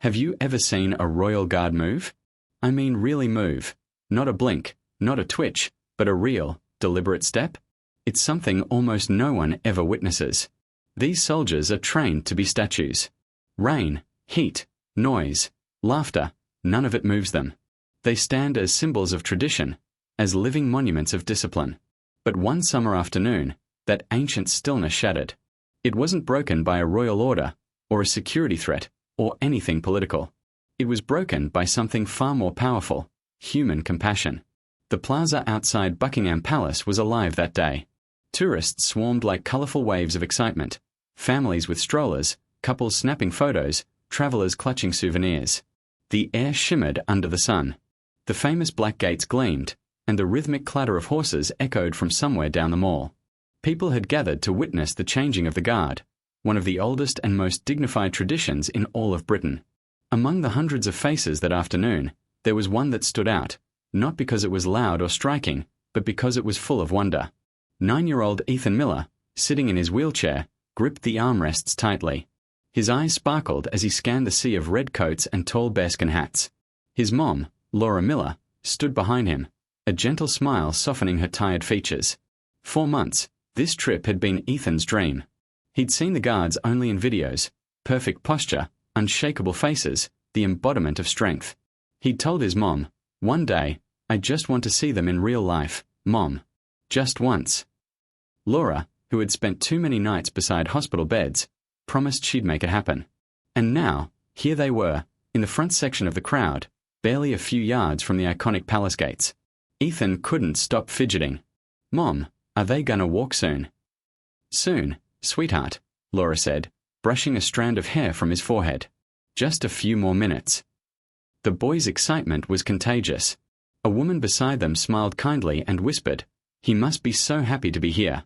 Have you ever seen a royal guard move? I mean really move. Not a blink, not a twitch, but a real, deliberate step? It's something almost no one ever witnesses. These soldiers are trained to be statues. Rain, heat, noise, laughter, none of it moves them. They stand as symbols of tradition, as living monuments of discipline. But one summer afternoon, that ancient stillness shattered. It wasn't broken by a royal order, or a security threat, or anything political. It was broken by something far more powerful: human compassion. The plaza outside Buckingham Palace was alive that day. Tourists swarmed like colourful waves of excitement. Families with strollers, couples snapping photos, travellers clutching souvenirs. The air shimmered under the sun. The famous black gates gleamed, and the rhythmic clatter of horses echoed from somewhere down the mall. People had gathered to witness the changing of the guard, one of the oldest and most dignified traditions in all of Britain. Among the hundreds of faces that afternoon, there was one that stood out, not because it was loud or striking, but because it was full of wonder. 9-year-old Ethan Miller, sitting in his wheelchair, gripped the armrests tightly. His eyes sparkled as he scanned the sea of red coats and tall bearskin hats. His mom, Laura Miller, stood behind him, a gentle smile softening her tired features. For months, this trip had been Ethan's dream. He'd seen the guards only in videos: perfect posture, unshakable faces, the embodiment of strength. He'd told his mom, "One day, I just want to see them in real life, Mom. Just once." Laura, who had spent too many nights beside hospital beds, promised she'd make it happen. And now, here they were, in the front section of the crowd, barely a few yards from the iconic palace gates. Ethan couldn't stop fidgeting. "Mom, are they gonna walk soon?" "Soon, sweetheart," Laura said, brushing a strand of hair from his forehead. "Just a few more minutes." The boy's excitement was contagious. A woman beside them smiled kindly and whispered, "He must be so happy to be here."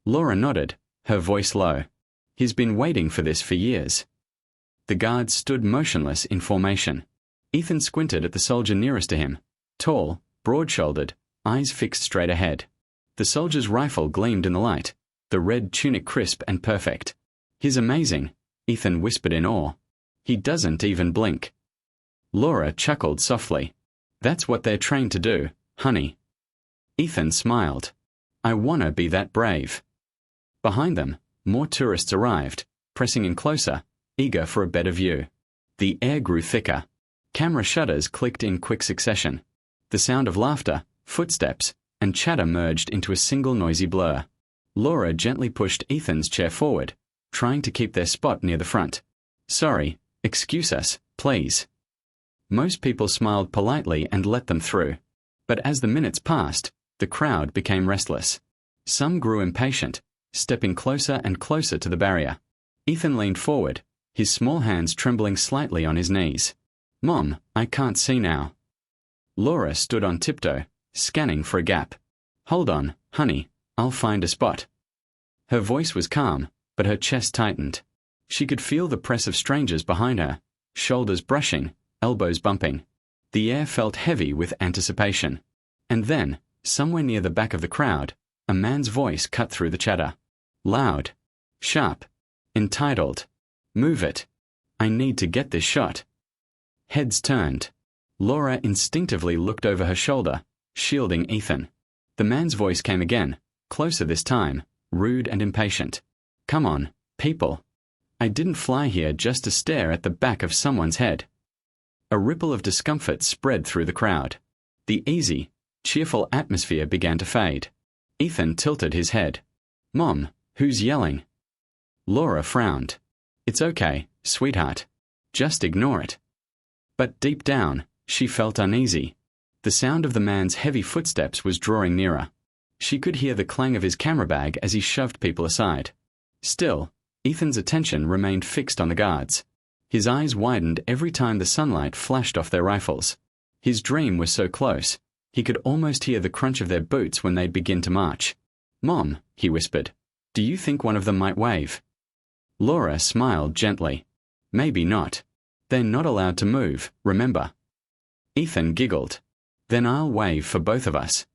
Laura nodded, her voice low. "He's been waiting for this for years." The guards stood motionless in formation. Ethan squinted at the soldier nearest to him, tall, broad-shouldered, eyes fixed straight ahead. The soldier's rifle gleamed in the light, the red tunic crisp and perfect. "He's amazing," Ethan whispered in awe. "He doesn't even blink." Laura chuckled softly. "That's what they're trained to do, honey." Ethan smiled. "I wanna be that brave." Behind them, more tourists arrived, pressing in closer, eager for a better view. The air grew thicker. Camera shutters clicked in quick succession. The sound of laughter, footsteps, and chatter merged into a single noisy blur. Laura gently pushed Ethan's chair forward, trying to keep their spot near the front. "Sorry, excuse us, please." Most people smiled politely and let them through. But as the minutes passed, the crowd became restless. Some grew impatient, stepping closer and closer to the barrier. Ethan leaned forward, his small hands trembling slightly on his knees. "Mom, I can't see now." Laura stood on tiptoe, scanning for a gap. "Hold on, honey, I'll find a spot." Her voice was calm, but her chest tightened. She could feel the press of strangers behind her, shoulders brushing, elbows bumping. The air felt heavy with anticipation. And then, somewhere near the back of the crowd, a man's voice cut through the chatter. Loud. Sharp. Entitled. "Move it. I need to get this shot." Heads turned. Laura instinctively looked over her shoulder, shielding Ethan. The man's voice came again, closer this time, rude and impatient. "Come on, people. I didn't fly here just to stare at the back of someone's head." A ripple of discomfort spread through the crowd. The easy, cheerful atmosphere began to fade. Ethan tilted his head. "Mom, who's yelling?" Laura frowned. "It's okay, sweetheart. Just ignore it." But deep down, she felt uneasy. The sound of the man's heavy footsteps was drawing nearer. She could hear the clang of his camera bag as he shoved people aside. Still, Ethan's attention remained fixed on the guards. His eyes widened every time the sunlight flashed off their rifles. His dream was so close, he could almost hear the crunch of their boots when they'd begin to march. "Mom," he whispered, "do you think one of them might wave?" Laura smiled gently. "Maybe not. They're not allowed to move, remember." Ethan giggled. "Then I'll wave for both of us."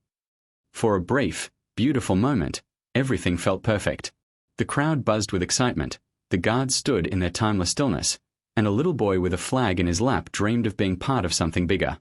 For a brief, beautiful moment, everything felt perfect. The crowd buzzed with excitement. The guards stood in their timeless stillness, and a little boy with a flag in his lap dreamed of being part of something bigger.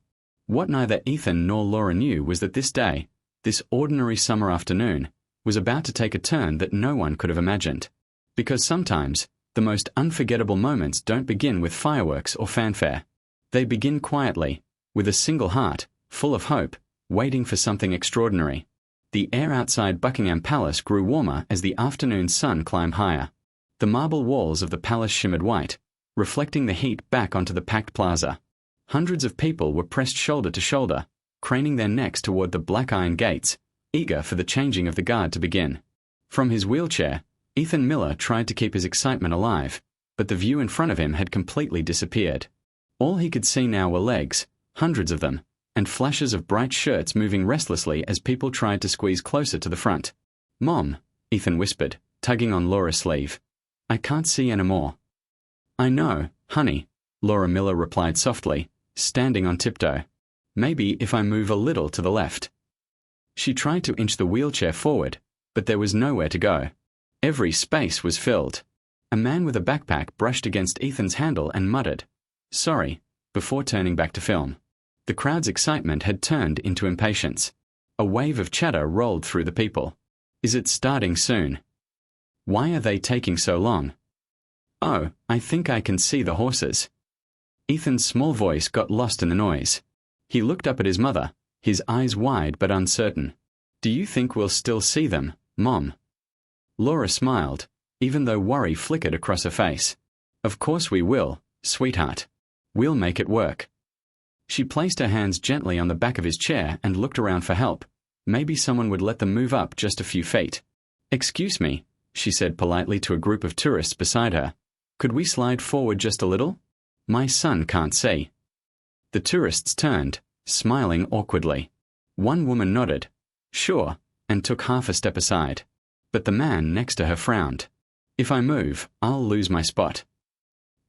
What neither Ethan nor Laura knew was that this day, this ordinary summer afternoon, was about to take a turn that no one could have imagined. Because sometimes, the most unforgettable moments don't begin with fireworks or fanfare. They begin quietly, with a single heart, full of hope, waiting for something extraordinary. The air outside Buckingham Palace grew warmer as the afternoon sun climbed higher. The marble walls of the palace shimmered white, reflecting the heat back onto the packed plaza. Hundreds of people were pressed shoulder to shoulder, craning their necks toward the black iron gates, eager for the changing of the guard to begin. From his wheelchair, Ethan Miller tried to keep his excitement alive, but the view in front of him had completely disappeared. All he could see now were legs, hundreds of them, and flashes of bright shirts moving restlessly as people tried to squeeze closer to the front. "Mom," Ethan whispered, tugging on Laura's sleeve. "I can't see anymore." "I know, honey," Laura Miller replied softly, standing on tiptoe. "Maybe if I move a little to the left." She tried to inch the wheelchair forward, but there was nowhere to go. Every space was filled. A man with a backpack brushed against Ethan's handle and muttered, "Sorry," before turning back to film. The crowd's excitement had turned into impatience. A wave of chatter rolled through the people. "Is it starting soon? Why are they taking so long? Oh, I think I can see the horses." Ethan's small voice got lost in the noise. He looked up at his mother, his eyes wide but uncertain. "Do you think we'll still see them, Mom?" Laura smiled, even though worry flickered across her face. "Of course we will, sweetheart. We'll make it work." She placed her hands gently on the back of his chair and looked around for help. Maybe someone would let them move up just a few feet. "Excuse me," she said politely to a group of tourists beside her. "Could we slide forward just a little? My son can't see." The tourists turned, smiling awkwardly. One woman nodded, "Sure," and took half a step aside. But the man next to her frowned. "If I move, I'll lose my spot."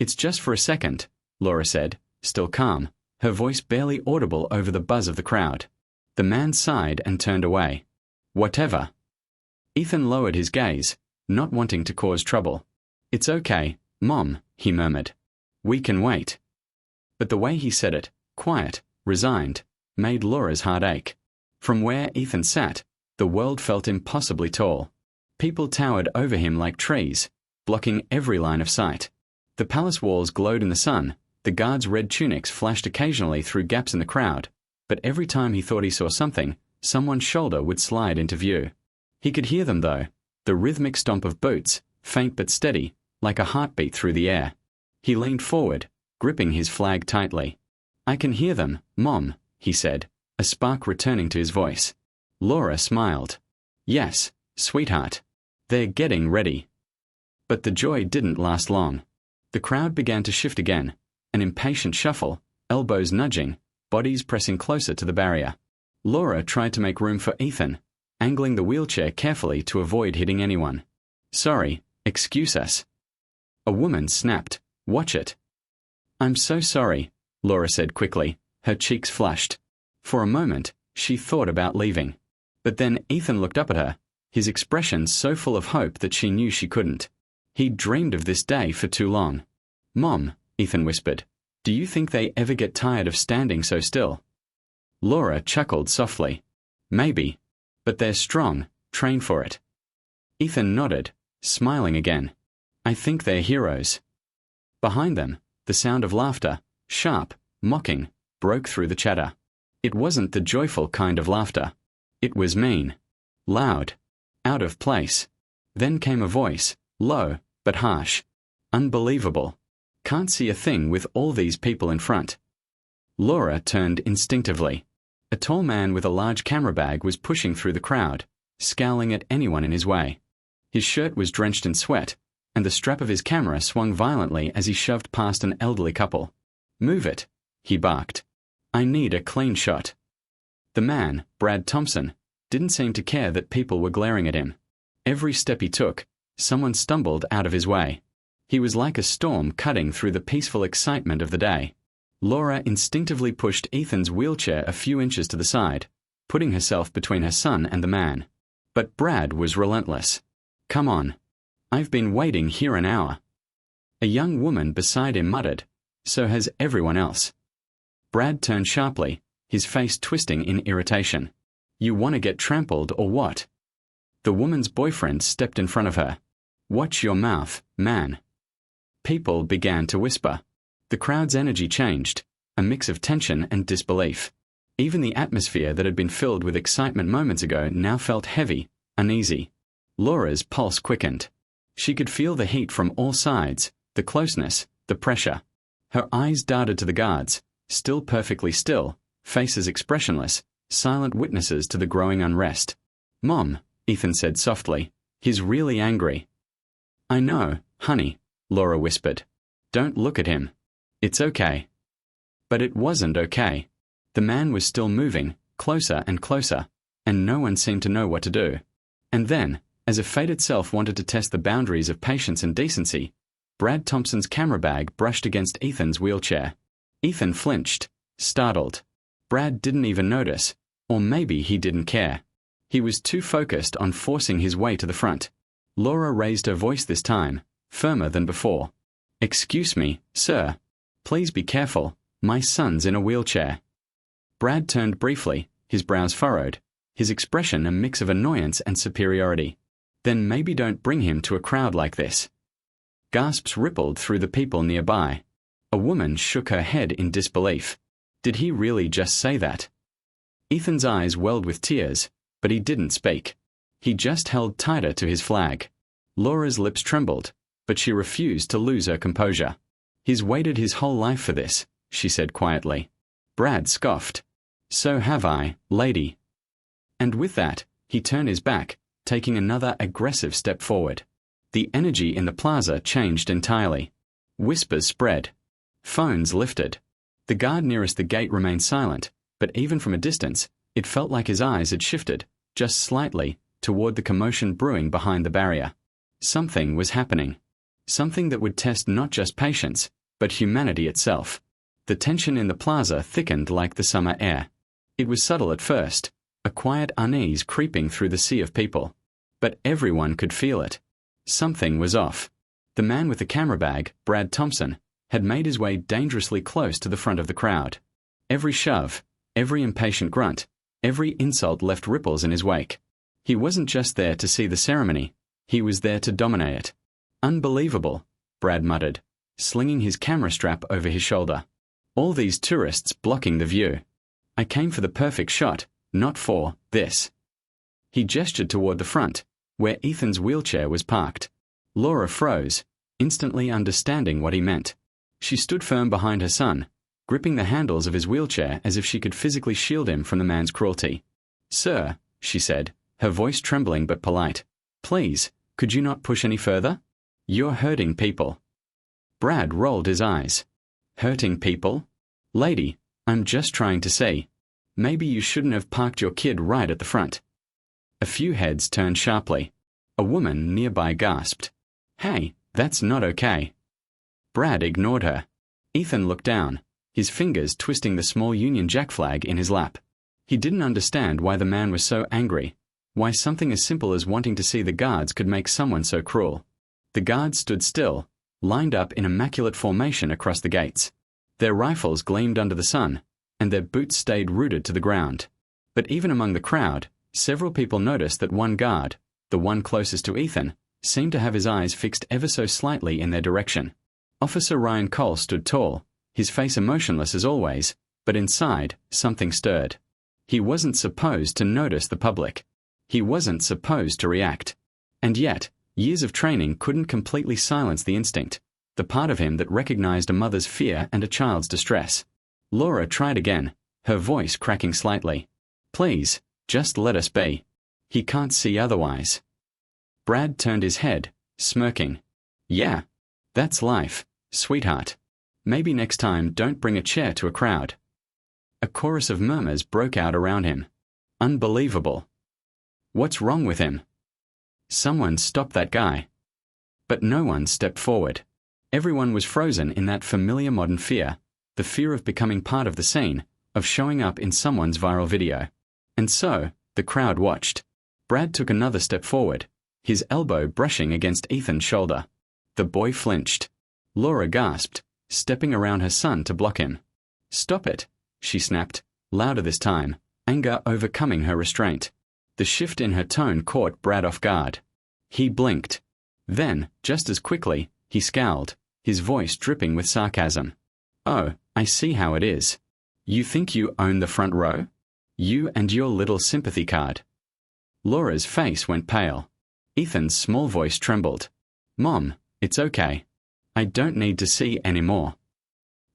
"It's just for a second," Laura said, still calm, her voice barely audible over the buzz of the crowd. The man sighed and turned away. "Whatever." Ethan lowered his gaze, not wanting to cause trouble. "It's okay, Mom," he murmured. "We can wait." But the way he said it, quiet, resigned, made Laura's heart ache. From where Ethan sat, the world felt impossibly tall. People towered over him like trees, blocking every line of sight. The palace walls glowed in the sun, the guards' red tunics flashed occasionally through gaps in the crowd, but every time he thought he saw something, someone's shoulder would slide into view. He could hear them though, the rhythmic stomp of boots, faint but steady, like a heartbeat through the air. He leaned forward, gripping his flag tightly. "I can hear them, Mom," he said, a spark returning to his voice. Laura smiled. "Yes, sweetheart. They're getting ready." But the joy didn't last long. The crowd began to shift again, an impatient shuffle, elbows nudging, bodies pressing closer to the barrier. Laura tried to make room for Ethan, angling the wheelchair carefully to avoid hitting anyone. "Sorry, excuse us." A woman snapped, "Watch it." "I'm so sorry," Laura said quickly, her cheeks flushed. For a moment, she thought about leaving. But then Ethan looked up at her, his expression so full of hope that she knew she couldn't. He'd dreamed of this day for too long. "Mom," Ethan whispered, "do you think they ever get tired of standing so still?" Laura chuckled softly. "Maybe. But they're strong, trained for it." Ethan nodded, smiling again. "I think they're heroes." Behind them, the sound of laughter, sharp, mocking, broke through the chatter. It wasn't the joyful kind of laughter. It was mean, loud, out of place. Then came a voice, low but harsh. "Unbelievable. Can't see a thing with all these people in front." Laura turned instinctively. A tall man with a large camera bag was pushing through the crowd, scowling at anyone in his way. His shirt was drenched in sweat, and the strap of his camera swung violently as he shoved past an elderly couple. "Move it," he barked. "I need a clean shot." The man, Brad Thompson, didn't seem to care that people were glaring at him. Every step he took, someone stumbled out of his way. He was like a storm cutting through the peaceful excitement of the day. Laura instinctively pushed Ethan's wheelchair a few inches to the side, putting herself between her son and the man. But Brad was relentless. "Come on. I've been waiting here an hour." A young woman beside him muttered, "So has everyone else." Brad turned sharply, his face twisting in irritation. "You want to get trampled or what?" The woman's boyfriend stepped in front of her. "Watch your mouth, man." People began to whisper. The crowd's energy changed, a mix of tension and disbelief. Even the atmosphere that had been filled with excitement moments ago now felt heavy, uneasy. Laura's pulse quickened. She could feel the heat from all sides, the closeness, the pressure. Her eyes darted to the guards, still perfectly still, faces expressionless, silent witnesses to the growing unrest. "Mom," Ethan said softly, "he's really angry." "I know, honey," Laura whispered. "Don't look at him. It's okay." But it wasn't okay. The man was still moving, closer and closer, and no one seemed to know what to do. And then, as if fate itself wanted to test the boundaries of patience and decency, Brad Thompson's camera bag brushed against Ethan's wheelchair. Ethan flinched, startled. Brad didn't even notice, or maybe he didn't care. He was too focused on forcing his way to the front. Laura raised her voice this time, firmer than before. "Excuse me, sir. Please be careful. My son's in a wheelchair." Brad turned briefly, his brows furrowed, his expression a mix of annoyance and superiority. "Then maybe don't bring him to a crowd like this." Gasps rippled through the people nearby. A woman shook her head in disbelief. Did he really just say that? Ethan's eyes welled with tears, but he didn't speak. He just held tighter to his flag. Laura's lips trembled, but she refused to lose her composure. "He's waited his whole life for this," she said quietly. Brad scoffed. "So have I, lady." And with that, he turned his back, taking another aggressive step forward. The energy in the plaza changed entirely. Whispers spread. Phones lifted. The guard nearest the gate remained silent, but even from a distance, it felt like his eyes had shifted, just slightly, toward the commotion brewing behind the barrier. Something was happening. Something that would test not just patience, but humanity itself. The tension in the plaza thickened like the summer air. It was subtle at first, a quiet unease creeping through the sea of people. But everyone could feel it. Something was off. The man with the camera bag, Brad Thompson, had made his way dangerously close to the front of the crowd. Every shove, every impatient grunt, every insult left ripples in his wake. He wasn't just there to see the ceremony, he was there to dominate it. "Unbelievable," Brad muttered, slinging his camera strap over his shoulder. "All these tourists blocking the view. I came for the perfect shot, not for this." He gestured toward the front, where Ethan's wheelchair was parked. Laura froze, instantly understanding what he meant. She stood firm behind her son, gripping the handles of his wheelchair as if she could physically shield him from the man's cruelty. "Sir," she said, her voice trembling but polite, "please, could you not push any further? You're hurting people." Brad rolled his eyes. "Hurting people? Lady, I'm just trying to say. Maybe you shouldn't have parked your kid right at the front." A few heads turned sharply. A woman nearby gasped, "Hey, that's not okay." Brad ignored her. Ethan looked down, his fingers twisting the small Union Jack flag in his lap. He didn't understand why the man was so angry, why something as simple as wanting to see the guards could make someone so cruel. The guards stood still, lined up in immaculate formation across the gates. Their rifles gleamed under the sun, and their boots stayed rooted to the ground. But even among the crowd, several people noticed that one guard, the one closest to Ethan, seemed to have his eyes fixed ever so slightly in their direction. Officer Ryan Cole stood tall, his face emotionless as always, but inside, something stirred. He wasn't supposed to notice the public. He wasn't supposed to react. And yet, years of training couldn't completely silence the instinct, the part of him that recognized a mother's fear and a child's distress. Laura tried again, her voice cracking slightly. "Please, just let us be. He can't see otherwise." Brad turned his head, smirking. "Yeah, that's life, sweetheart. Maybe next time don't bring a chair to a crowd." A chorus of murmurs broke out around him. "Unbelievable. What's wrong with him? Someone stop that guy." But no one stepped forward. Everyone was frozen in that familiar modern fear, the fear of becoming part of the scene, of showing up in someone's viral video. And so, the crowd watched. Brad took another step forward, his elbow brushing against Ethan's shoulder. The boy flinched. Laura gasped, stepping around her son to block him. "Stop it," she snapped, louder this time, anger overcoming her restraint. The shift in her tone caught Brad off guard. He blinked. Then, just as quickly, he scowled, his voice dripping with sarcasm. "Oh, I see how it is. You think you own the front row? You and your little sympathy card." Laura's face went pale. Ethan's small voice trembled. "Mom, it's okay. I don't need to see any more."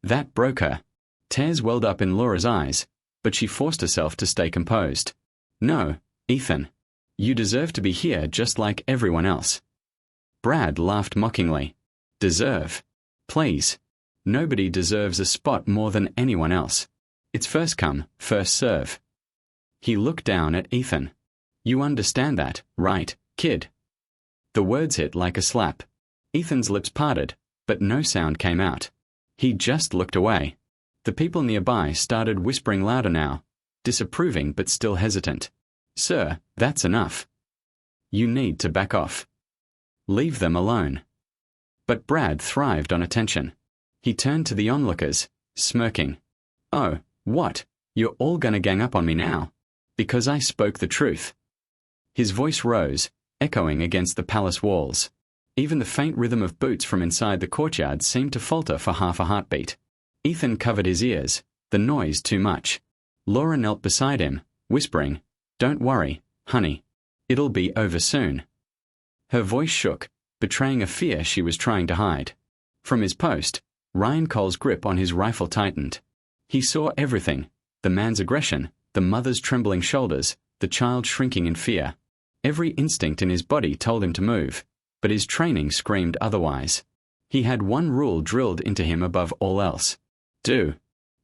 That broke her. Tears welled up in Laura's eyes, but she forced herself to stay composed. "No, Ethan. You deserve to be here just like everyone else." Brad laughed mockingly. "Deserve? Please. Nobody deserves a spot more than anyone else. It's first come, first serve." He looked down at Ethan. "You understand that, right, kid?" The words hit like a slap. Ethan's lips parted, but no sound came out. He just looked away. The people nearby started whispering louder now, disapproving but still hesitant. "Sir, that's enough. You need to back off. Leave them alone." But Brad thrived on attention. He turned to the onlookers, smirking. "Oh, what? You're all gonna gang up on me now? Because I spoke the truth." His voice rose, echoing against the palace walls. Even the faint rhythm of boots from inside the courtyard seemed to falter for half a heartbeat. Ethan covered his ears, the noise too much. Laura knelt beside him, whispering, "Don't worry, honey. It'll be over soon." Her voice shook, betraying a fear she was trying to hide. From his post, Ryan Cole's grip on his rifle tightened. He saw everything: the man's aggression, the mother's trembling shoulders, the child shrinking in fear. Every instinct in his body told him to move, but his training screamed otherwise. He had one rule drilled into him above all else: do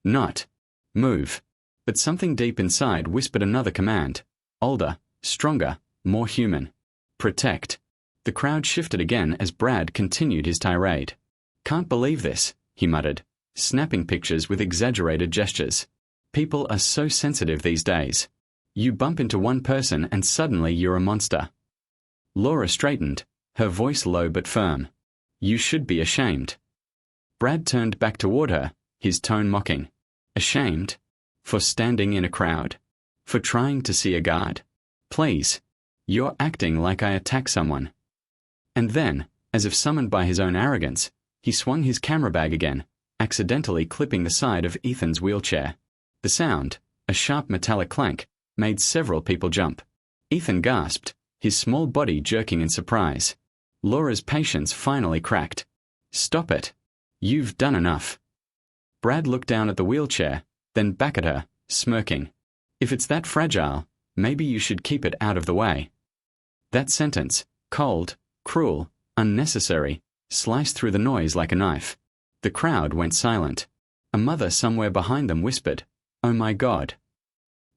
not move. But something deep inside whispered another command, older, stronger, more human: protect. The crowd shifted again as Brad continued his tirade. "Can't believe this," he muttered, snapping pictures with exaggerated gestures. "People are so sensitive these days. You bump into one person and suddenly you're a monster." Laura straightened, her voice low but firm. "You should be ashamed." Brad turned back toward her, his tone mocking. "Ashamed? For standing in a crowd? For trying to see a guard? Please. You're acting like I attack someone." And then, as if summoned by his own arrogance, he swung his camera bag again, accidentally clipping the side of Ethan's wheelchair. The sound, a sharp metallic clank, made several people jump. Ethan gasped, his small body jerking in surprise. Laura's patience finally cracked. "Stop it. You've done enough." Brad looked down at the wheelchair, then back at her, smirking. "If it's that fragile, maybe you should keep it out of the way." That sentence, cold, cruel, unnecessary, sliced through the noise like a knife. The crowd went silent. A mother somewhere behind them whispered, "Oh my God."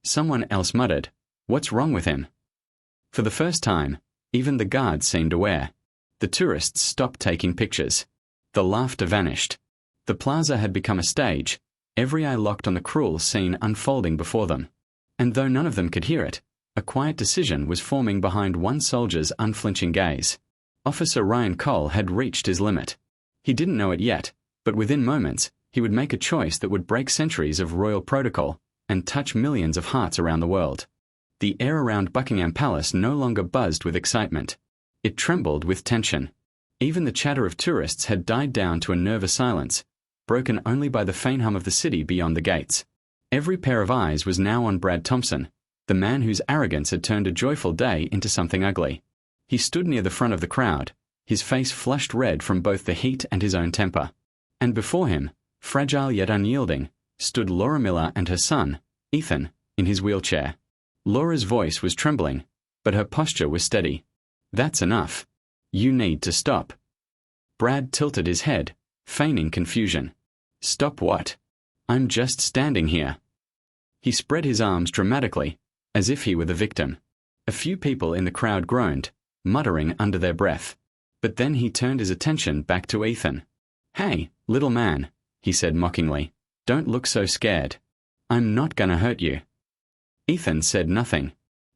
Someone else muttered, "What's wrong with him?" For the first time, even the guards seemed aware. The tourists stopped taking pictures. The laughter vanished. The plaza had become a stage, every eye locked on the cruel scene unfolding before them. And though none of them could hear it, a quiet decision was forming behind one soldier's unflinching gaze. Officer Ryan Cole had reached his limit. He didn't know it yet, but within moments, he would make a choice that would break centuries of royal protocol and touch millions of hearts around the world. The air around Buckingham Palace no longer buzzed with excitement. It trembled with tension. Even the chatter of tourists had died down to a nervous silence, broken only by the faint hum of the city beyond the gates. Every pair of eyes was now on Brad Thompson, the man whose arrogance had turned a joyful day into something ugly. He stood near the front of the crowd, his face flushed red from both the heat and his own temper. And before him, fragile yet unyielding, stood Laura Miller and her son, Ethan, in his wheelchair. Laura's voice was trembling, but her posture was steady. "That's enough. You need to stop." Brad tilted his head, feigning confusion. "Stop what? I'm just standing here." He spread his arms dramatically, as if he were the victim. A few people in the crowd groaned, muttering under their breath. But then he turned his attention back to Ethan. "Hey, little man," he said mockingly. "Don't look so scared. I'm not gonna hurt you." Ethan said nothing.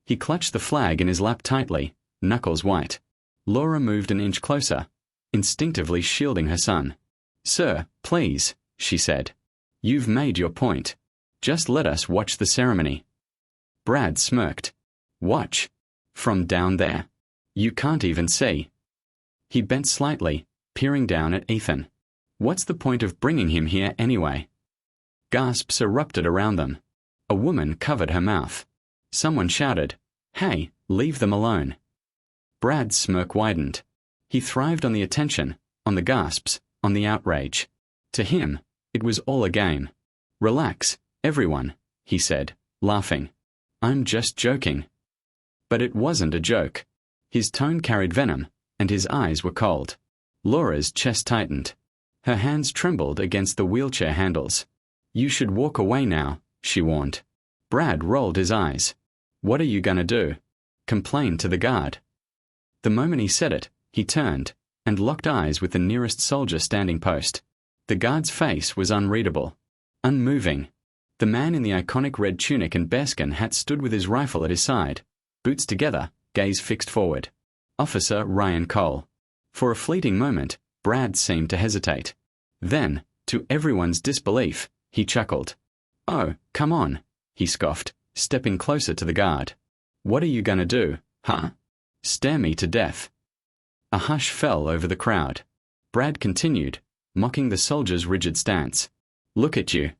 He clutched the flag in his lap tightly, knuckles white. Laura moved an inch closer, instinctively shielding her son. "Sir, please," she said. "You've made your point. Just let us watch the ceremony." Brad smirked. "Watch? From down there? You can't even see." He bent slightly, peering down at Ethan. "What's the point of bringing him here anyway?" Gasps erupted around them. A woman covered her mouth. Someone shouted, "Hey, leave them alone." Brad's smirk widened. He thrived on the attention, on the gasps, on the outrage. To him, it was all a game. "Relax, everyone," he said, laughing. "I'm just joking." But it wasn't a joke. His tone carried venom, and his eyes were cold. Laura's chest tightened. Her hands trembled against the wheelchair handles. "You should walk away now," she warned. Brad rolled his eyes. "What are you gonna do? Complain to the guard?" The moment he said it, he turned, and locked eyes with the nearest soldier standing post. The guard's face was unreadable. Unmoving. The man in the iconic red tunic and bearskin hat stood with his rifle at his side, boots together, gaze fixed forward. Officer Ryan Cole. For a fleeting moment, Brad seemed to hesitate. Then, to everyone's disbelief, he chuckled. "Oh, come on," he scoffed, stepping closer to the guard. "What are you gonna do, huh? Stare me to death?" A hush fell over the crowd. Brad continued, mocking the soldier's rigid stance. "Look at you.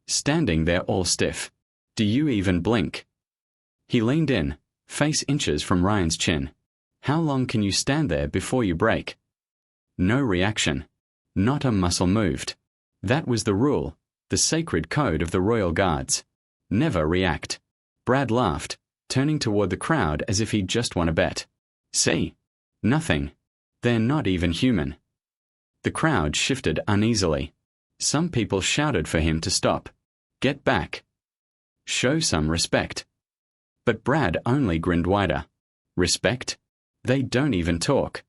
Standing there all stiff. Do you even blink?" He leaned in, face inches from Ryan's chin. "How long can you stand there before you break?" No reaction. Not a muscle moved. That was the rule, the sacred code of the Royal Guards. Never react. Brad laughed, turning toward the crowd as if he'd just won a bet. "See? Nothing. They're not even human." The crowd shifted uneasily. Some people shouted for him to stop. "Get back. Show some respect." But Brad only grinned wider. "Respect? They don't even talk."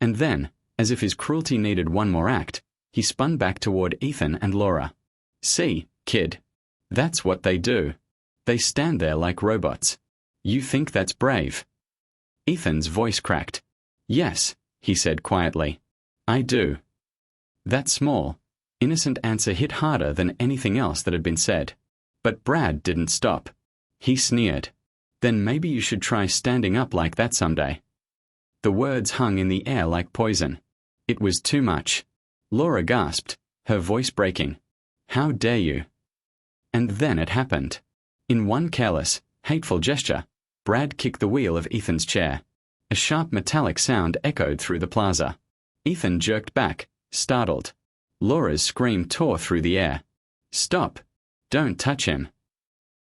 And then, as if his cruelty needed one more act, he spun back toward Ethan and Laura. "See, kid. That's what they do. They stand there like robots. You think that's brave?" Ethan's voice cracked. "Yes," he said quietly. "I do." That small, innocent answer hit harder than anything else that had been said. But Brad didn't stop. He sneered. "Then maybe you should try standing up like that someday." The words hung in the air like poison. It was too much. Laura gasped, her voice breaking. "How dare you?" And then it happened. In one careless, hateful gesture, Brad kicked the wheel of Ethan's chair. A sharp metallic sound echoed through the plaza. Ethan jerked back, startled. Laura's scream tore through the air. "Stop! Don't touch him!"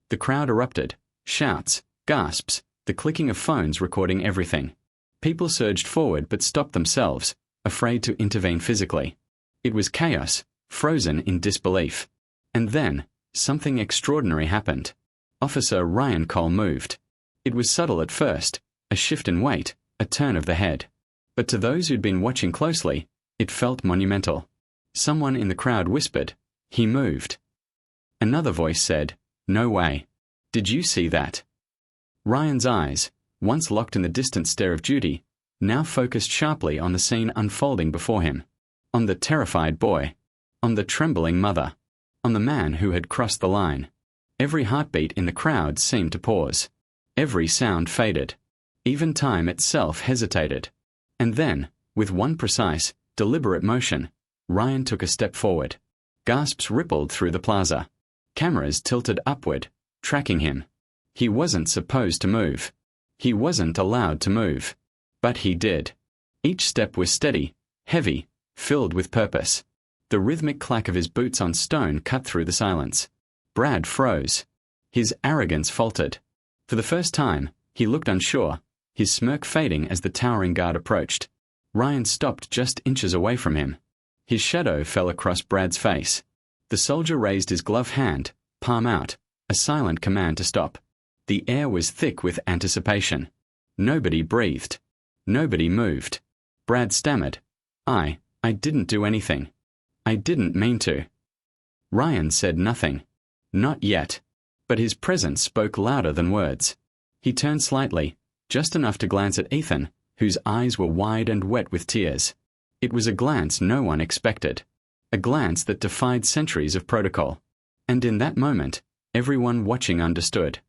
The crowd erupted. Shouts, gasps, the clicking of phones recording everything. People surged forward but stopped themselves, afraid to intervene physically. It was chaos, frozen in disbelief. And then, something extraordinary happened. Officer Ryan Cole moved. It was subtle at first, a shift in weight, a turn of the head. But to those who'd been watching closely, it felt monumental. Someone in the crowd whispered, "He moved." Another voice said, "No way. Did you see that?" Ryan's eyes, once locked in the distant stare of duty, now focused sharply on the scene unfolding before him. On the terrified boy. On the trembling mother. On the man who had crossed the line. Every heartbeat in the crowd seemed to pause. Every sound faded. Even time itself hesitated. And then, with one precise, deliberate motion, Ryan took a step forward. Gasps rippled through the plaza. Cameras tilted upward, tracking him. He wasn't supposed to move. He wasn't allowed to move. But he did. Each step was steady, heavy, filled with purpose. The rhythmic clack of his boots on stone cut through the silence. Brad froze. His arrogance faltered. For the first time, he looked unsure, his smirk fading as the towering guard approached. Ryan stopped just inches away from him. His shadow fell across Brad's face. The soldier raised his gloved hand, palm out, a silent command to stop. The air was thick with anticipation. Nobody breathed. Nobody moved. Brad stammered. I didn't do anything. I didn't mean to." Ryan said nothing. Not yet. But his presence spoke louder than words. He turned slightly, just enough to glance at Ethan, whose eyes were wide and wet with tears. It was a glance no one expected. a glance that defied centuries of protocol. And in that moment, everyone watching understood.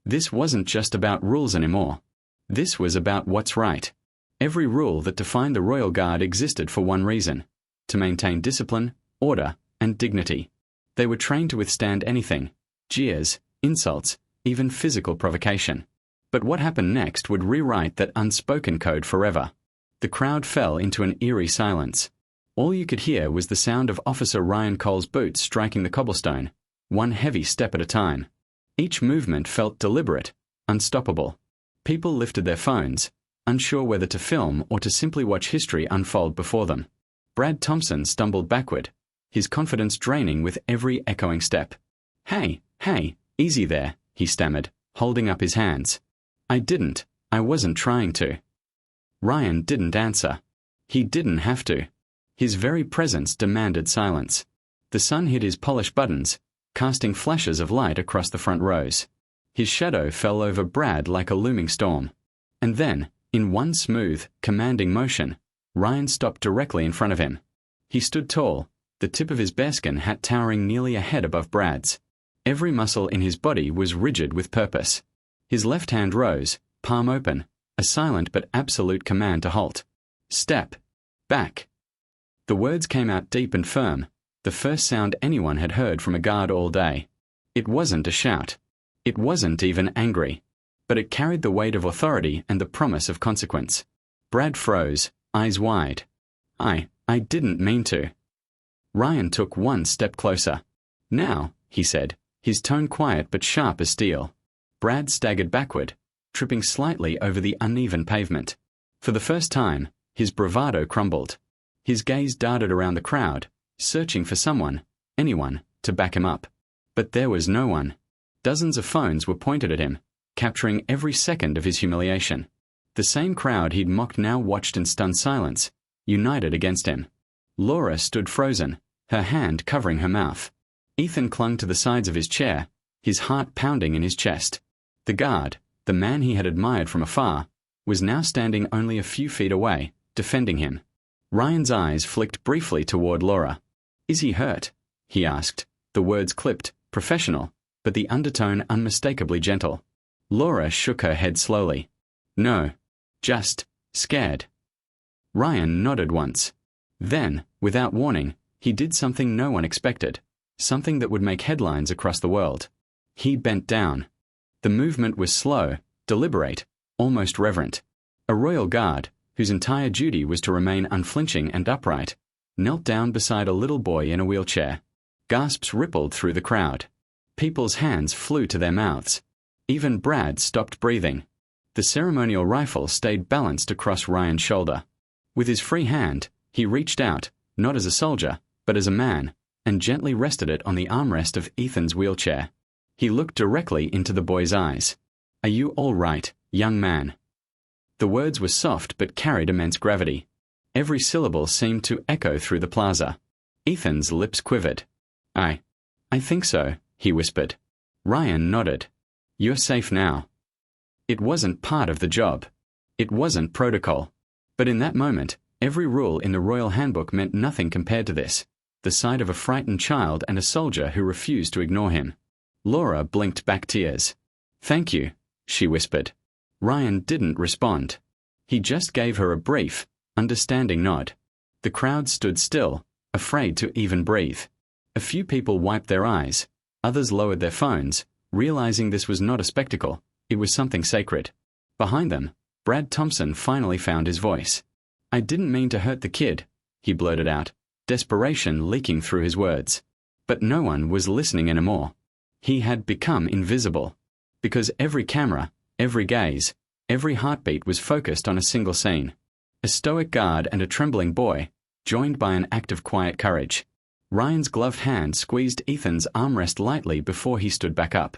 This wasn't just about rules anymore. This was about what's right. Every rule that defined the Royal Guard existed for one reason: to maintain discipline, order, and dignity. They were trained to withstand anything: jeers, insults, even physical provocation. But what happened next would rewrite that unspoken code forever. The crowd fell into an eerie silence. All you could hear was the sound of Officer Ryan Cole's boots striking the cobblestone, one heavy step at a time. Each movement felt deliberate, unstoppable. People lifted their phones, unsure whether to film or to simply watch history unfold before them. Brad Thompson stumbled backward, his confidence draining with every echoing step. Hey, easy there," he stammered, holding up his hands. I wasn't trying to." Ryan didn't answer. He didn't have to. His very presence demanded silence. The sun hit his polished buttons, casting flashes of light across the front rows. His shadow fell over Brad like a looming storm. And then, in one smooth, commanding motion, Ryan stopped directly in front of him. He stood tall, the tip of his bearskin hat towering nearly a head above Brad's. Every muscle in his body was rigid with purpose. His left hand rose, palm open, a silent but absolute command to halt. "Step. Back." The words came out deep and firm, the first sound anyone had heard from a guard all day. It wasn't a shout. It wasn't even angry. But it carried the weight of authority and the promise of consequence. Brad froze, eyes wide. I didn't mean to." Ryan took one step closer. "Now," he said, his tone quiet but sharp as steel. Brad staggered backward, tripping slightly over the uneven pavement. For the first time, his bravado crumbled. His gaze darted around the crowd, searching for someone, anyone, to back him up. But there was no one. Dozens of phones were pointed at him, capturing every second of his humiliation. The same crowd he'd mocked now watched in stunned silence, united against him. Laura stood frozen, her hand covering her mouth. Ethan clung to the sides of his chair, his heart pounding in his chest. The guard, the man he had admired from afar, was now standing only a few feet away, defending him. Ryan's eyes flicked briefly toward Laura. "Is he hurt?" he asked, the words clipped, professional, but the undertone unmistakably gentle. Laura shook her head slowly. "No. Just scared." Ryan nodded once. Then, without warning, he did something no one expected, something that would make headlines across the world. He bent down. The movement was slow, deliberate, almost reverent. A royal guard, whose entire duty was to remain unflinching and upright, knelt down beside a little boy in a wheelchair. Gasps rippled through the crowd. People's hands flew to their mouths. Even Brad stopped breathing. The ceremonial rifle stayed balanced across Ryan's shoulder. With his free hand, he reached out, not as a soldier, but as a man, and gently rested it on the armrest of Ethan's wheelchair. He looked directly into the boy's eyes. "Are you all right, young man?" The words were soft but carried immense gravity. Every syllable seemed to echo through the plaza. Ethan's lips quivered. I think so," he whispered. Ryan nodded. "You're safe now." It wasn't part of the job. It wasn't protocol. But in that moment, every rule in the Royal Handbook meant nothing compared to this: the sight of a frightened child and a soldier who refused to ignore him. Laura blinked back tears. "Thank you," she whispered. Ryan didn't respond. He just gave her a brief, understanding nod. The crowd stood still, afraid to even breathe. A few people wiped their eyes, others lowered their phones, realizing this was not a spectacle, it was something sacred. Behind them, Brad Thompson finally found his voice. "I didn't mean to hurt the kid," he blurted out, desperation leaking through his words. But no one was listening anymore. He had become invisible. Because every camera, every gaze, every heartbeat was focused on a single scene. A stoic guard and a trembling boy, joined by an act of quiet courage. Ryan's gloved hand squeezed Ethan's armrest lightly before he stood back up.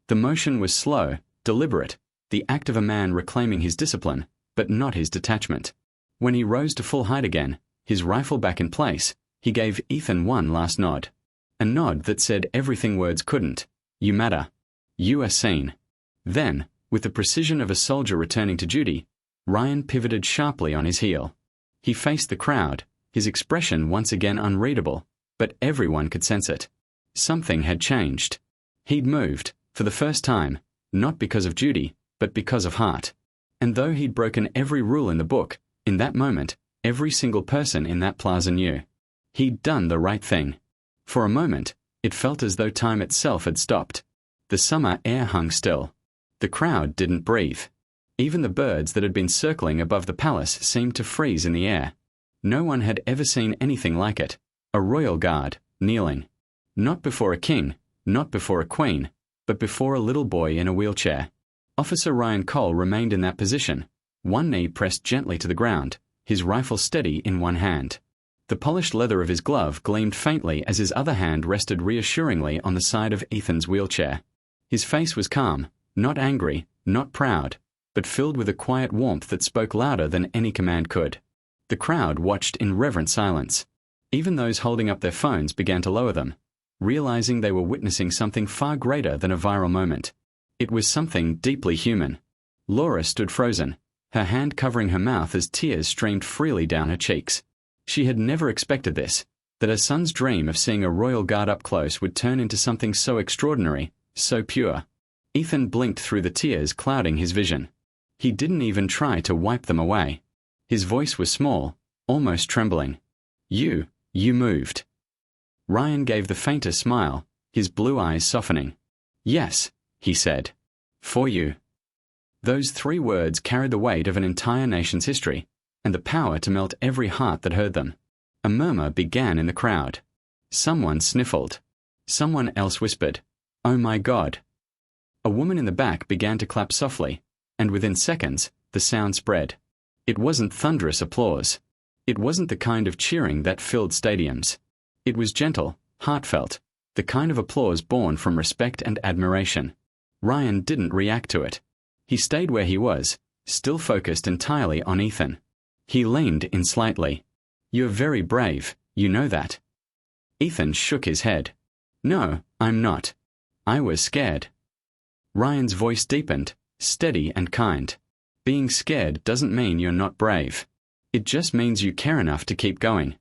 The motion was slow, deliberate, the act of a man reclaiming his discipline, but not his detachment. When he rose to full height again, his rifle back in place, he gave Ethan one last nod. A nod that said everything words couldn't. "You matter. You are seen." Then, with the precision of a soldier returning to duty, Ryan pivoted sharply on his heel. He faced the crowd, his expression once again unreadable, but everyone could sense it. Something had changed. He'd moved, for the first time, not because of duty, but because of heart. And though he'd broken every rule in the book, in that moment, every single person in that plaza knew. He'd done the right thing. For a moment, it felt as though time itself had stopped. The summer air hung still. The crowd didn't breathe. Even the birds that had been circling above the palace seemed to freeze in the air. No one had ever seen anything like it. A royal guard, kneeling. Not before a king, not before a queen, but before a little boy in a wheelchair. Officer Ryan Cole remained in that position, one knee pressed gently to the ground, his rifle steady in one hand. The polished leather of his glove gleamed faintly as his other hand rested reassuringly on the side of Ethan's wheelchair. His face was calm, not angry, not proud, but filled with a quiet warmth that spoke louder than any command could. The crowd watched in reverent silence. Even those holding up their phones began to lower them, realizing they were witnessing something far greater than a viral moment. It was something deeply human. Laura stood frozen, her hand covering her mouth as tears streamed freely down her cheeks. She had never expected this, that her son's dream of seeing a royal guard up close would turn into something so extraordinary, so pure. Ethan blinked through the tears clouding his vision. He didn't even try to wipe them away. His voice was small, almost trembling. You moved." Ryan gave the faintest smile, his blue eyes softening. "Yes," he said. "For you." Those 3 words carried the weight of an entire nation's history, and the power to melt every heart that heard them. A murmur began in the crowd. Someone sniffled. Someone else whispered, "Oh my God." A woman in the back began to clap softly, and within seconds, the sound spread. It wasn't thunderous applause. It wasn't the kind of cheering that filled stadiums. It was gentle, heartfelt, the kind of applause born from respect and admiration. Ryan didn't react to it. He stayed where he was, still focused entirely on Ethan. He leaned in slightly. "You're very brave, you know that." Ethan shook his head. "No, I'm not. I was scared." Ryan's voice deepened, steady and kind. "Being scared doesn't mean you're not brave. It just means you care enough to keep going."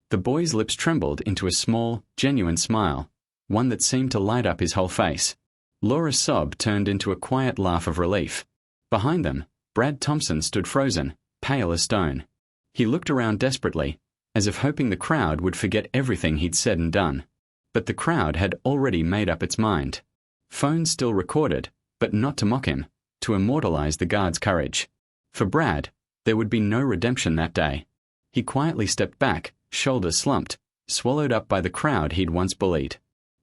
The boy's lips trembled into a small, genuine smile, one that seemed to light up his whole face. Laura's sob turned into a quiet laugh of relief. Behind them, Brad Thompson stood frozen, pale as stone. He looked around desperately, as if hoping the crowd would forget everything he'd said and done. But the crowd had already made up its mind. Phones still recorded, but not to mock him, to immortalize the guard's courage. For Brad, there would be no redemption that day. He quietly stepped back, shoulders slumped, swallowed up by the crowd he'd once bullied.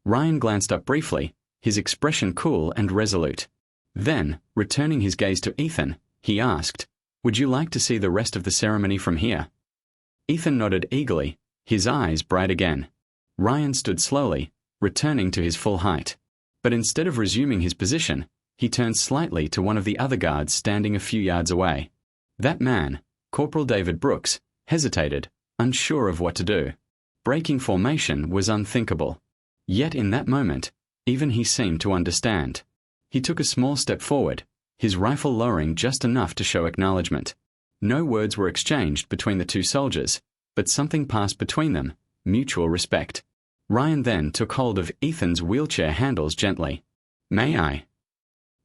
Ryan glanced up briefly, his expression cool and resolute. Then, returning his gaze to Ethan, he asked, "Would you like to see the rest of the ceremony from here?" Ethan nodded eagerly, his eyes bright again. Ryan stood slowly, returning to his full height. But instead of resuming his position, he turned slightly to one of the other guards standing a few yards away. That man, Corporal David Brooks, hesitated, unsure of what to do. Breaking formation was unthinkable. Yet in that moment, even he seemed to understand. He took a small step forward, his rifle lowering just enough to show acknowledgement. No words were exchanged between the 2 soldiers, but something passed between them, mutual respect. Ryan then took hold of Ethan's wheelchair handles gently. "May I?"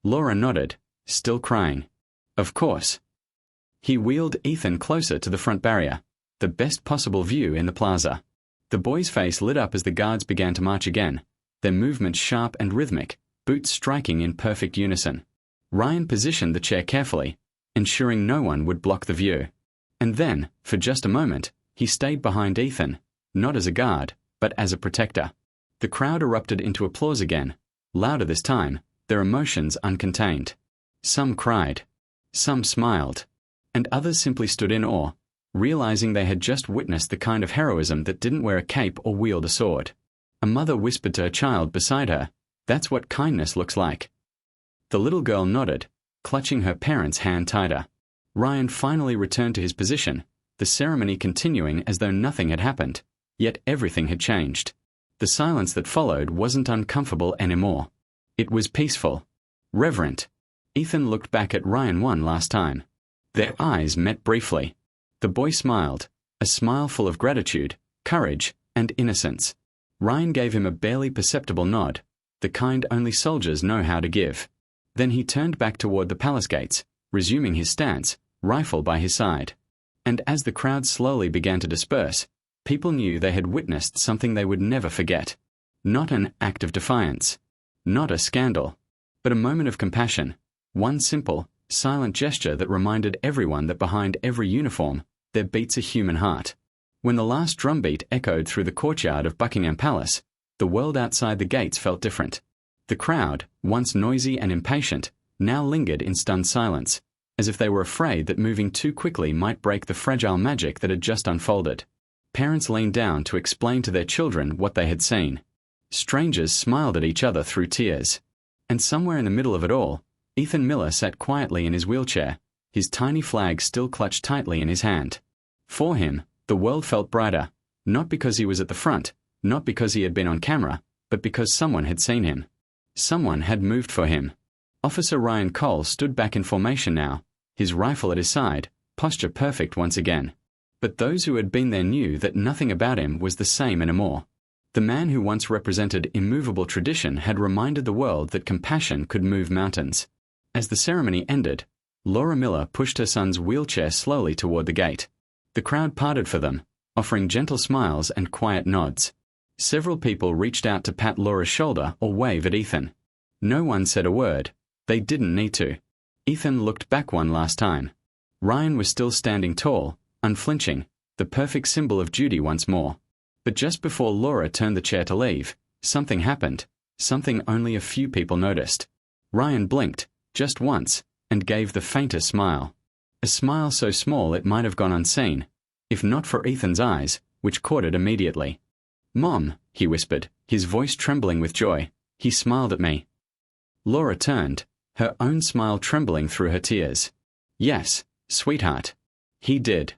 Laura nodded, still crying. "Of course." He wheeled Ethan closer to the front barrier, the best possible view in the plaza. The boy's face lit up as the guards began to march again, their movements sharp and rhythmic, boots striking in perfect unison. Ryan positioned the chair carefully, ensuring no one would block the view. And then, for just a moment, he stayed behind Ethan, not as a guard, but as a protector. The crowd erupted into applause again, louder this time, their emotions uncontained. Some cried. Some smiled. And others simply stood in awe, realizing they had just witnessed the kind of heroism that didn't wear a cape or wield a sword. A mother whispered to her child beside her, "That's what kindness looks like." The little girl nodded, clutching her parent's hand tighter. Ryan finally returned to his position, the ceremony continuing as though nothing had happened, yet everything had changed. The silence that followed wasn't uncomfortable anymore. It was peaceful, reverent. Ethan looked back at Ryan one last time. Their eyes met briefly. The boy smiled, a smile full of gratitude, courage, and innocence. Ryan gave him a barely perceptible nod, the kind only soldiers know how to give. Then he turned back toward the palace gates, resuming his stance, rifle by his side. And as the crowd slowly began to disperse, people knew they had witnessed something they would never forget. Not an act of defiance, not a scandal, but a moment of compassion, one simple, silent gesture that reminded everyone that behind every uniform there beats a human heart. When the last drumbeat echoed through the courtyard of Buckingham Palace, the world outside the gates felt different. The crowd, once noisy and impatient, now lingered in stunned silence, as if they were afraid that moving too quickly might break the fragile magic that had just unfolded. Parents leaned down to explain to their children what they had seen. Strangers smiled at each other through tears. And somewhere in the middle of it all, Ethan Miller sat quietly in his wheelchair, his tiny flag still clutched tightly in his hand. For him, the world felt brighter, not because he was at the front, not because he had been on camera, but because someone had seen him. Someone had moved for him. Officer Ryan Cole stood back in formation now, his rifle at his side, posture perfect once again. But those who had been there knew that nothing about him was the same anymore. The man who once represented immovable tradition had reminded the world that compassion could move mountains. As the ceremony ended, Laura Miller pushed her son's wheelchair slowly toward the gate. The crowd parted for them, offering gentle smiles and quiet nods. Several people reached out to pat Laura's shoulder or wave at Ethan. No one said a word. They didn't need to. Ethan looked back one last time. Ryan was still standing tall, unflinching, the perfect symbol of duty once more. But just before Laura turned the chair to leave, something happened, something only a few people noticed. Ryan blinked, just once, and gave the faintest smile. A smile so small it might have gone unseen, if not for Ethan's eyes, which caught it immediately. "Mom," he whispered, his voice trembling with joy. "He smiled at me." Laura turned, her own smile trembling through her tears. "Yes, sweetheart. He did."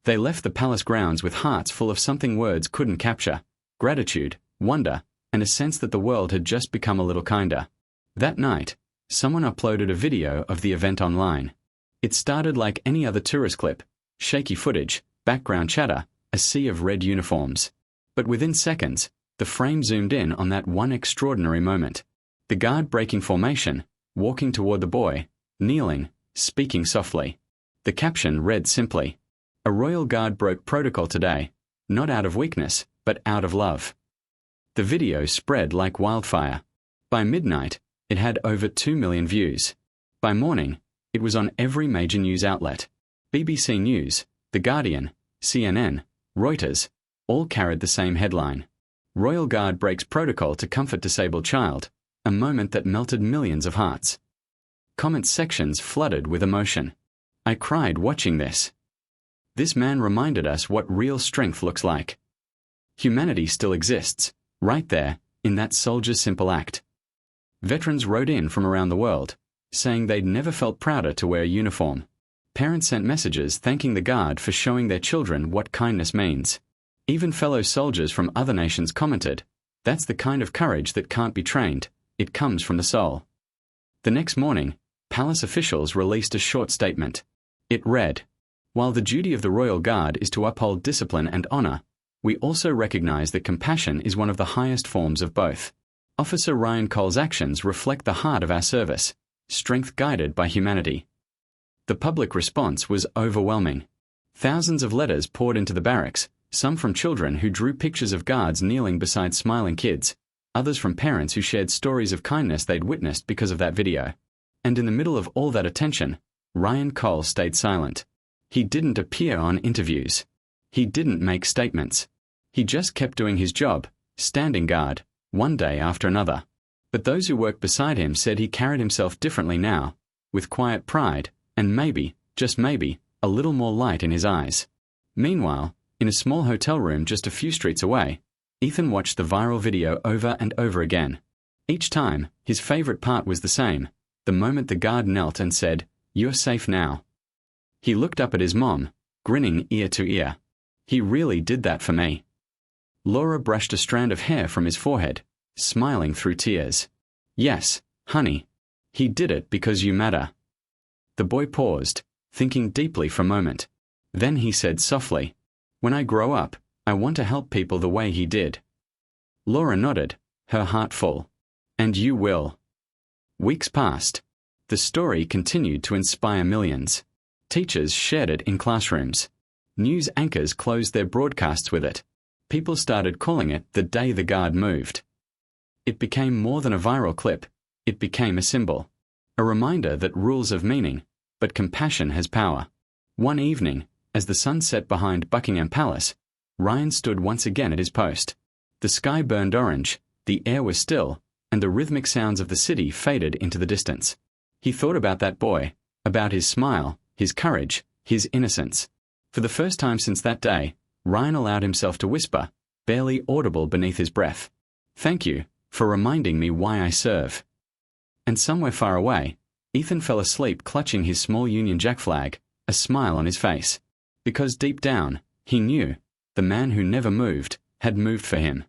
They left the palace grounds with hearts full of something words couldn't capture: gratitude, wonder, and a sense that the world had just become a little kinder. That night, someone uploaded a video of the event online. It started like any other tourist clip: shaky footage, background chatter, a sea of red uniforms. But within seconds, the frame zoomed in on that one extraordinary moment. The guard breaking formation, walking toward the boy, kneeling, speaking softly. The caption read simply, "A royal guard broke protocol today, not out of weakness, but out of love." The video spread like wildfire. By midnight, it had over 2 million views. By morning, it was on every major news outlet. BBC News, The Guardian, CNN, Reuters, all carried the same headline. "Royal Guard breaks protocol to comfort disabled child," a moment that melted millions of hearts. Comment sections flooded with emotion. "I cried watching this. This man reminded us what real strength looks like." Humanity still exists, right there, in that soldier's simple act. Veterans wrote in from around the world, saying they'd never felt prouder to wear a uniform. Parents sent messages thanking the Guard for showing their children what kindness means. Even fellow soldiers from other nations commented, "That's the kind of courage that can't be trained, it comes from the soul." The next morning, palace officials released a short statement. It read, "While the duty of the Royal Guard is to uphold discipline and honor, we also recognize that compassion is one of the highest forms of both. Officer Ryan Cole's actions reflect the heart of our service, strength guided by humanity." The public response was overwhelming. Thousands of letters poured into the barracks, some from children who drew pictures of guards kneeling beside smiling kids, others from parents who shared stories of kindness they'd witnessed because of that video. And in the middle of all that attention, Ryan Cole stayed silent. He didn't appear on interviews. He didn't make statements. He just kept doing his job, standing guard, one day after another. But those who worked beside him said he carried himself differently now, with quiet pride, and maybe, just maybe, a little more light in his eyes. Meanwhile, in a small hotel room just a few streets away, Ethan watched the viral video over and over again. Each time, his favorite part was the same: the moment the guard knelt and said, "You're safe now." He looked up at his mom, grinning ear to ear. "He really did that for me." Laura brushed a strand of hair from his forehead, smiling through tears. "Yes, honey. He did it because you matter." The boy paused, thinking deeply for a moment. Then he said softly, "When I grow up, I want to help people the way he did. Laura nodded, her heart full. And you will. Weeks passed. The story continued to inspire millions. Teachers shared it in classrooms. News anchors closed their broadcasts with it. People started calling it the day the guard moved. It became more than a viral clip. It became a symbol. A reminder that rules have meaning, but compassion has power. One evening, as the sun set behind Buckingham Palace, Ryan stood once again at his post. The sky burned orange, the air was still, and the rhythmic sounds of the city faded into the distance. He thought about that boy, about his smile, his courage, his innocence. For the first time since that day, Ryan allowed himself to whisper, barely audible beneath his breath, "Thank you for reminding me why I serve." And somewhere far away, Ethan fell asleep clutching his small Union Jack flag, a smile on his face. Because deep down, he knew, the man who never moved had moved for him.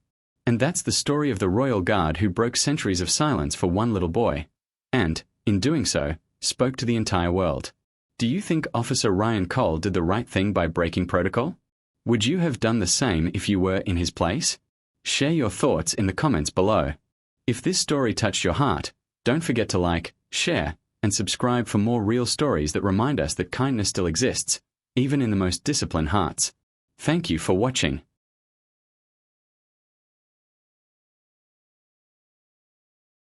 And that's the story of the Royal Guard who broke centuries of silence for one little boy, and, in doing so, spoke to the entire world. Do you think Officer Ryan Cole did the right thing by breaking protocol? Would you have done the same if you were in his place? Share your thoughts in the comments below. If this story touched your heart, don't forget to like, share, and subscribe for more real stories that remind us that kindness still exists, even in the most disciplined hearts. Thank you for watching.